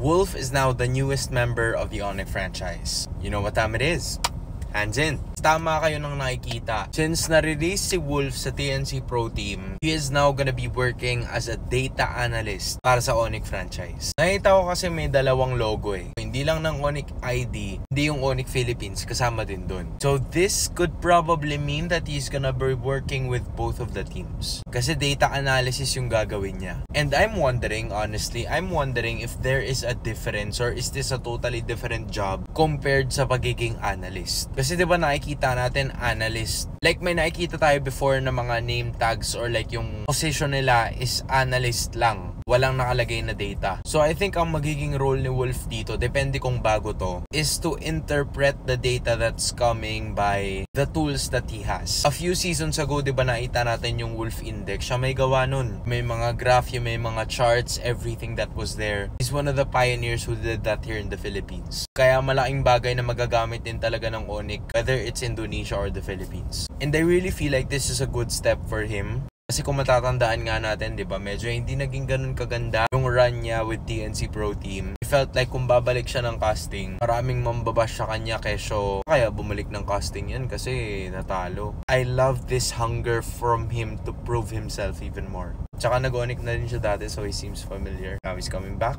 Wolf is now the newest member of the Onyx franchise. You know what time it is? Hands in. Tama kayo nang nakikita. Since na-release si Wolf sa TNC Pro Team, he is now gonna be working as a data analyst para sa Onyx franchise. Nakita ko kasi may dalawang logo eh. Hindi lang ng Onyx ID, hindi yung Onyx Philippines, kasama din dun. So this could probably mean that he's gonna be working with both of the teams. Kasi data analysis yung gagawin niya. And I'm wondering, honestly, if there is a difference or is this a totally different job compared sa pagiging analyst. Kasi diba nakikita natin analyst. Like may nakikita tayo before na mga name tags or like yung position nila is analyst lang. Walang nakalagay na data. So I think ang magiging role ni Wolf dito, depende kung bago to, is to interpret the data that's coming by the tools that he has. A few seasons ago, diba nakita natin yung Wolf Index? Siya may gawa nun. May mga graph, may mga charts, everything that was there. He's one of the pioneers who did that here in the Philippines. Kaya malaking bagay na magagamit din talaga ng Onyx, whether it's Indonesia or the Philippines. And I really feel like this is a good step for him. Kasi kung matatandaan nga natin, di ba, medyo hindi naging ganun kaganda yung run niya with TNC Pro Team. It felt like kung babalik siya ng casting, maraming mambabash sa kanya kesyo kaya bumalik ng casting yan kasi natalo. I love this hunger from him to prove himself even more. Tsaka nag-Onyx na rin siya dati, so he seems familiar. Now he's coming back.